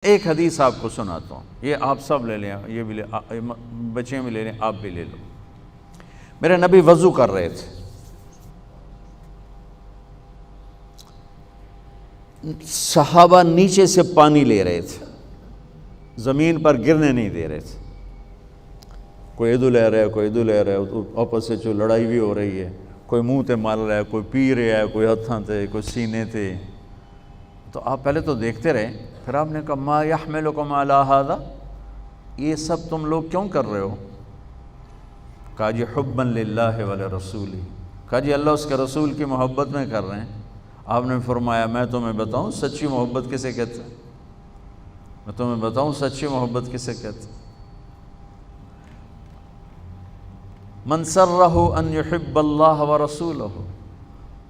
ایک حدیث آپ کو سناتا ہوں، یہ آپ سب لے لیں، یہ بھی بچے بھی لے لیں، آپ بھی لے لو۔ میرے نبی وضو کر رہے تھے، صحابہ نیچے سے پانی لے رہے تھے، زمین پر گرنے نہیں دے رہے تھے۔ کوئی ادھر لے رہا ہے، کوئی ادھر لے رہا ہے، آپس سے جو لڑائی بھی ہو رہی ہے، کوئی منہ تے مال رہا ہے، کوئی پی رہا ہے، کوئی ہتھاں تے، کوئی سینے تے۔ تو آپ پہلے تو دیکھتے رہے، پھر آپ نے کہا ما یحملکم علی ھذا، یہ سب تم لوگ کیوں کر رہے ہو؟ کہا جی حبا للہ ولرسولہ، کہا جی اللہ اس کے رسول کی محبت میں کر رہے ہیں۔ آپ نے فرمایا میں تمہیں بتاؤں سچی محبت کسے کہتے ہیں؟ میں تمہیں بتاؤں سچی محبت کسے کہتے ہیں؟ من سرہ ان یحب اللہ ورسولہ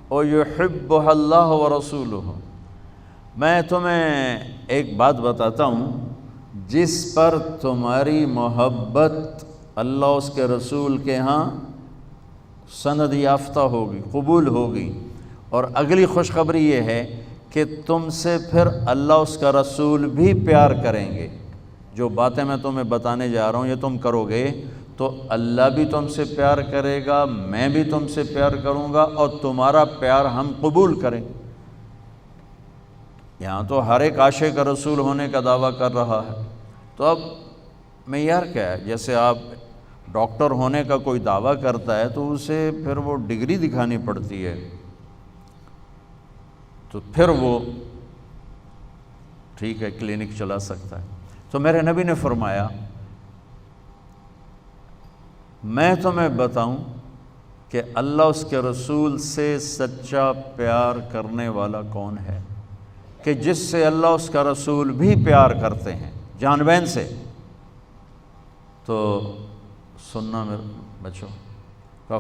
او یحبہ اللہ ورسولہ۔ میں تمہیں ایک بات بتاتا ہوں، جس پر تمہاری محبت اللہ اس کے رسول کے ہاں سند یافتہ ہوگی، قبول ہوگی، اور اگلی خوشخبری یہ ہے کہ تم سے پھر اللہ اس کا رسول بھی پیار کریں گے۔ جو باتیں میں تمہیں بتانے جا رہا ہوں یہ تم کرو گے تو اللہ بھی تم سے پیار کرے گا، میں بھی تم سے پیار کروں گا، اور تمہارا پیار ہم قبول کریں گے۔ یہاں تو ہر ایک عاشق رسول ہونے کا دعویٰ کر رہا ہے، تو اب معیار کیا ہے؟ جیسے آپ ڈاکٹر ہونے کا کوئی دعویٰ کرتا ہے تو اسے پھر وہ ڈگری دکھانی پڑتی ہے، تو پھر وہ ٹھیک ہے کلینک چلا سکتا ہے۔ تو میرے نبی نے فرمایا میں تمہیں بتاؤں کہ اللہ اس کے رسول سے سچا پیار کرنے والا کون ہے، کہ جس سے اللہ اس کا رسول بھی پیار کرتے ہیں جان بین سے۔ تو سننا میرے بچوں،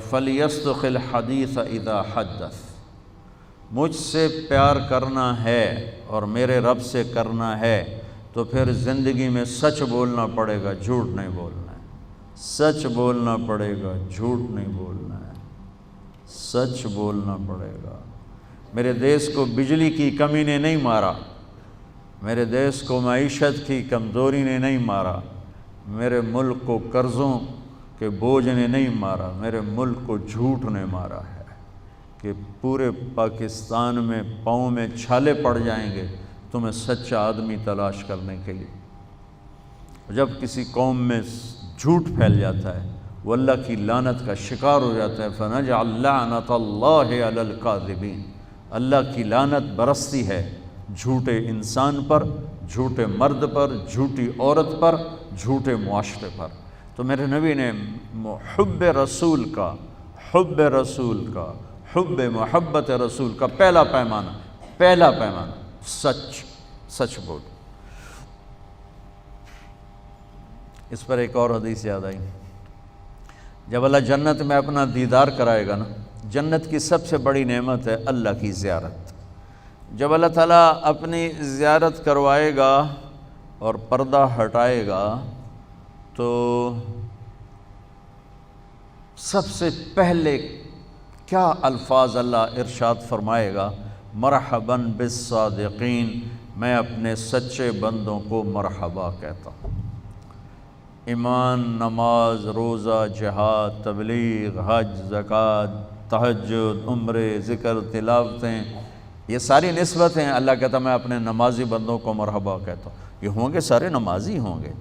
فَلْيَصْدُقِ الْحَدِيثَ إِذَا حَدَّثَ، مجھ سے پیار کرنا ہے اور میرے رب سے کرنا ہے تو پھر زندگی میں سچ بولنا پڑے گا، جھوٹ نہیں بولنا ہے۔ سچ بولنا پڑے گا، جھوٹ نہیں بولنا ہے، سچ بولنا پڑے گا۔ میرے دیس کو بجلی کی کمی نے نہیں مارا، میرے دیس کو معیشت کی کمزوری نے نہیں مارا، میرے ملک کو قرضوں کے بوجھ نے نہیں مارا، میرے ملک کو جھوٹ نے مارا ہے کہ پورے پاکستان میں پاؤں میں چھالے پڑ جائیں گے تمہیں سچا آدمی تلاش کرنے کے لیے۔ جب کسی قوم میں جھوٹ پھیل جاتا ہے وہ اللہ کی لعنت کا شکار ہو جاتا ہے، فَنَجْعَلْ لَعْنَةَ اللَّهِ عَلَى الْكَاذِبِينَ، اللہ کی لعنت برستی ہے جھوٹے انسان پر، جھوٹے مرد پر، جھوٹی عورت پر، جھوٹے معاشرے پر۔ تو میرے نبی نے حب رسول کا، حب رسول کا، حب محبت رسول کا پہلا پیمانہ سچ بول۔ اس پر ایک اور حدیث یاد آئی، جب اللہ جنت میں اپنا دیدار کرائے گا نا، جنت کی سب سے بڑی نعمت ہے اللہ کی زیارت۔ جب اللہ تعالیٰ اپنی زیارت کروائے گا اور پردہ ہٹائے گا تو سب سے پہلے کیا الفاظ اللہ ارشاد فرمائے گا؟ مرحباً بالصادقین، میں اپنے سچے بندوں کو مرحبا کہتا ہوں۔ ایمان، نماز، روزہ، جہاد، تبلیغ، حج، زکوٰۃ، تہجد، عمرے، ذکر، تلاوتیں، یہ ساری نسبتیں اللہ کہتا میں اپنے نمازی بندوں کو مرحبا کہتا ہوں۔ یہ ہوں گے سارے نمازی ہوں گے،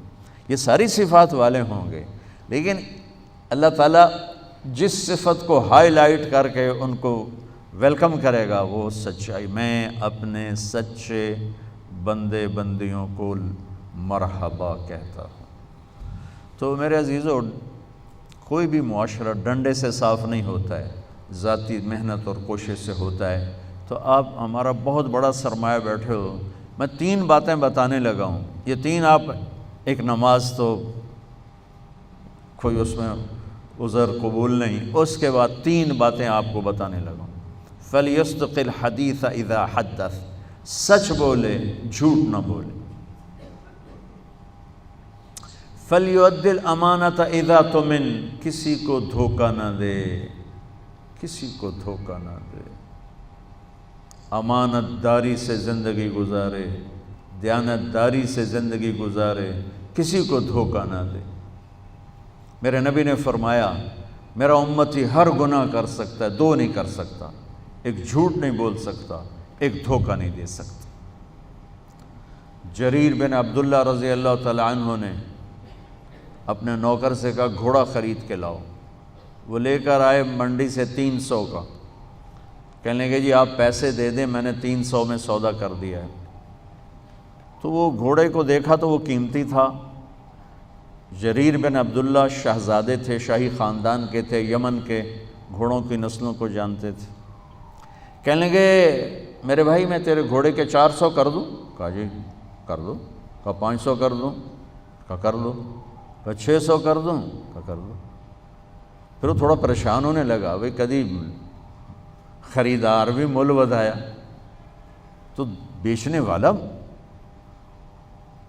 یہ ساری صفات والے ہوں گے، لیکن اللہ تعالیٰ جس صفت کو ہائی لائٹ کر کے ان کو ویلکم کرے گا وہ سچائی، میں اپنے سچے بندے بندیوں کو مرحبا کہتا ہوں۔ تو میرے عزیزو، کوئی بھی معاشرہ ڈنڈے سے صاف نہیں ہوتا ہے، ذاتی محنت اور کوشش سے ہوتا ہے۔ تو آپ ہمارا بہت بڑا سرمایہ بیٹھے ہو، میں 3 باتیں بتانے لگا ہوں، یہ 3 آپ، ایک نماز تو کوئی اس میں عذر قبول نہیں، اس کے بعد 3 باتیں آپ کو بتانے لگا ہوں۔ فَلْيَصْدُقِ الْحَدِيثَ إِذَا حَدَّثَ، سچ بولے، جھوٹ نہ بولے۔ فَلْيُؤَدِّ الْأَمَانَةَ إِذَا تُؤْمِنَ، کسی کو دھوکہ نہ دے، کسی کو دھوکہ نہ دے، امانت داری سے زندگی گزارے، دیانتداری سے زندگی گزارے، کسی کو دھوکہ نہ دے۔ میرے نبی نے فرمایا میرا امتی ہر گناہ کر سکتا ہے، دو نہیں کر سکتا، ایک جھوٹ نہیں بول سکتا، ایک دھوکہ نہیں دے سکتا۔ جریر بن عبداللہ رضی اللہ تعالی عنہ نے اپنے نوکر سے کہا گھوڑا خرید کے لاؤ، وہ لے کر آئے منڈی سے 300 کا، کہنے لگے جی آپ پیسے دے دیں، میں نے 300 میں سودا کر دیا ہے۔ تو وہ گھوڑے کو دیکھا تو وہ قیمتی تھا۔ جریر بن عبداللہ شہزادے تھے، شاہی خاندان کے تھے، یمن کے گھوڑوں کی نسلوں کو جانتے تھے۔ کہنے لگے میرے بھائی میں تیرے گھوڑے کے 400 کر دوں؟ کہا جی کر دو۔ کہا 500 کر دوں؟ کہا کر دو۔ کہا 600 کر دوں؟ کہا کر دو۔ پھر وہ تھوڑا پریشان ہونے لگا، بھئی کدی خریدار بھی مول ودایا، تو بیچنے والا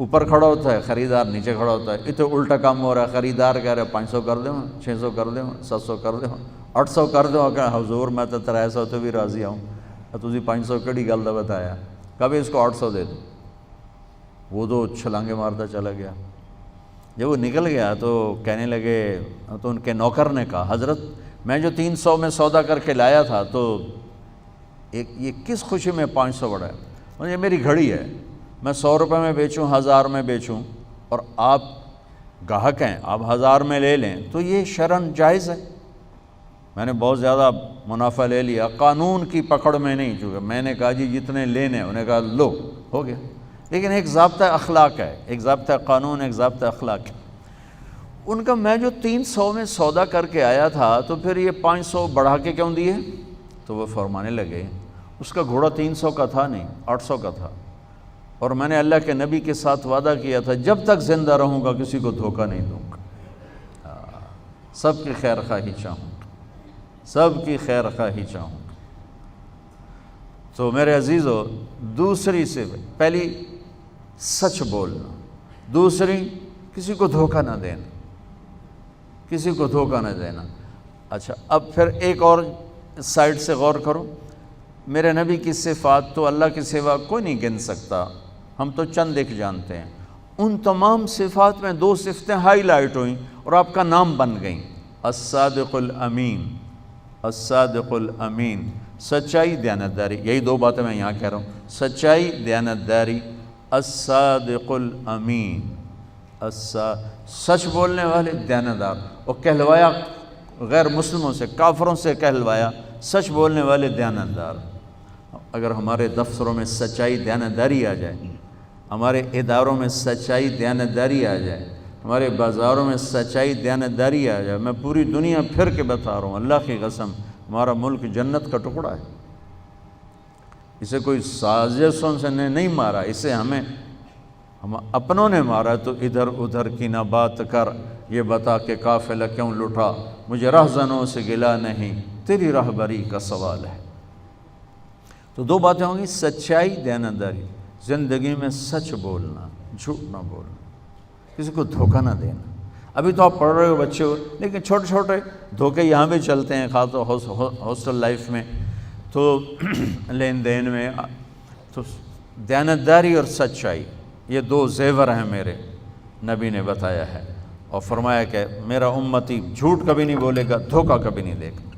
اوپر کھڑا ہوتا ہے، خریدار نیچے کھڑا ہوتا ہے، اتنے الٹا کام ہو رہا ہے۔ خریدار کہہ رہے 500 کر دیں، 600 کر دیں، 700 کر دیں، 800 کر دیں۔ کہ حضور میں تو 300 تو بھی راضی ہوں، تسی 500 کڑی گل دا بتایا۔ کبھی اس کو 800 دے دو۔ وہ تو چھلانگے مارتا چلا گیا۔ جب وہ نکل گیا تو کہنے لگے، تو ان کے نوکر نے کہا حضرت میں جو 300 میں سودا کر کے لایا تھا تو یہ کس خوشی میں 500 بڑھا ہے؟ مجھے میری گھڑی ہے، میں 100 روپے میں بیچوں، 1000 میں بیچوں، اور آپ گاہک ہیں، آپ 1000 میں لے لیں تو یہ شرعاً جائز ہے۔ میں نے بہت زیادہ منافع لے لیا، قانون کی پکڑ میں نہیں چکا۔ میں نے کہا جی جتنے لینے، انہیں کہا لو، ہو گیا۔ لیکن ایک ضابطہ اخلاق ہے، ایک ضابطہ قانون، ایک ضابطہ اخلاق ہے۔ ان کا میں جو 300 میں سودا کر کے آیا تھا تو پھر یہ 500 بڑھا کے کیوں دیے؟ تو وہ فرمانے لگے اس کا گھوڑا 300 کا تھا نہیں، 800 کا تھا، اور میں نے اللہ کے نبی کے ساتھ وعدہ کیا تھا جب تک زندہ رہوں گا کسی کو دھوکہ نہیں دوں گا، سب کی خیر خواہی چاہوں گا، سب کی خیر خواہی چاہوں گا۔ تو میرے عزیزو، دوسری سے پہلی سچ بولنا، دوسری کسی کو دھوکہ نہ دینا، کسی کو دھوکہ نہ دینا۔ اچھا اب پھر ایک اور سائڈ سے غور کرو، میرے نبی کی صفات تو اللہ کے سوا کوئی نہیں گن سکتا، ہم تو چند ایک جانتے ہیں۔ ان تمام صفات میں 2 صفتیں ہائی لائٹ ہوئیں اور آپ کا نام بن گئیں، الصادق الامین، الصادق الامین، سچائی، دیانتداری۔ یہی 2 باتیں میں یہاں کہہ رہا ہوں، سچائی، دیانتداری، الصادق الامین، سچ بولنے والے، دیانتدار۔ اور کہلوایا غیر مسلموں سے، کافروں سے کہلوایا سچ بولنے والے، دیانتدار۔ اگر ہمارے دفتروں میں سچائی، دیانتداری آ جائے، ہمارے اداروں میں سچائی، دیانتداری آ جائے، ہمارے بازاروں میں سچائی، دیانتداری آ جائے، میں پوری دنیا پھر کے بتا رہا ہوں، اللہ کی قسم ہمارا ملک جنت کا ٹکڑا ہے۔ اسے کوئی سازشوں سے نہیں مارا، اسے ہم اپنوں نے مارا۔ تو ادھر ادھر کی نہ بات کر، یہ بتا کہ قافلہ کیوں لٹا، مجھے رہزنوں سے گلا نہیں، تیری رہبری کا سوال ہے۔ تو 2 باتیں ہوں گی، سچائی، دیانتداری، زندگی میں سچ بولنا، جھوٹ نہ بولنا، کسی کو دھوکہ نہ دینا۔ ابھی تو آپ پڑھ رہے ہو بچے ہو، لیکن چھوٹے چھوٹے دھوکے یہاں بھی چلتے ہیں، خاص طور ہاسٹل لائف میں، تو لین دین میں۔ تو دیانتداری اور سچائی یہ 2 زیور ہیں میرے نبی نے بتایا ہے، اور فرمایا کہ میرا امتی جھوٹ کبھی نہیں بولے گا، دھوکہ کبھی نہیں دے گا۔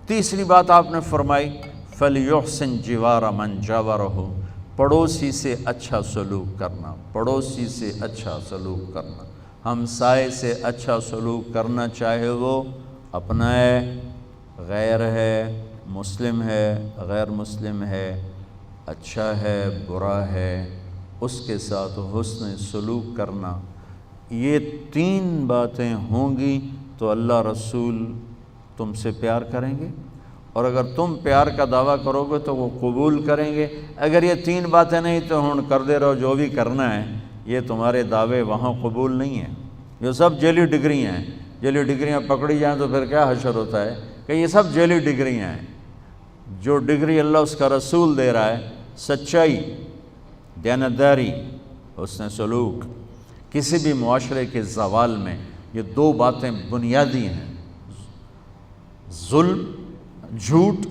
تیسری بات آپ نے فرمائی فَلْيُحْسِنْ جِوَارَ مَنْ جَاوَرَهُ، پڑوسی سے اچھا سلوک کرنا، پڑوسی سے اچھا سلوک کرنا، ہمسائے سے اچھا سلوک کرنا، چاہے وہ اپنا ہے، غیر ہے، مسلم ہے، غیر مسلم ہے، اچھا ہے، برا ہے، اس کے ساتھ حسن سلوک کرنا۔ یہ 3 باتیں ہوں گی تو اللہ رسول تم سے پیار کریں گے، اور اگر تم پیار کا دعویٰ کرو گے تو وہ قبول کریں گے۔ اگر یہ 3 باتیں نہیں تو ہن کر دے رہو جو بھی کرنا ہے، یہ تمہارے دعوے وہاں قبول نہیں ہیں۔ یہ سب جعلی ڈگریاں ہیں، جعلی ڈگریاں پکڑی جائیں تو پھر کیا حشر ہوتا ہے کہ یہ سب جعلی ڈگریاں ہیں۔ جو ڈگری اللہ اس کا رسول دے رہا ہے، سچائی، دیانتداری، حسن سلوک، کسی بھی معاشرے کے زوال میں یہ 2 باتیں بنیادی ہیں، ظلم، جھوٹ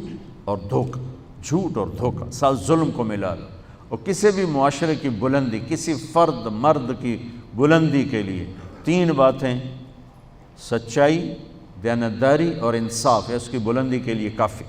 اور دھوکہ، جھوٹ اور دھوکہ، ساتھ ظلم کو ملا لو۔ اور کسی بھی معاشرے کی بلندی، کسی فرد مرد کی بلندی کے لیے 3 باتیں، سچائی، دیانتداری اور انصاف، ہے اس کی بلندی کے لیے کافی۔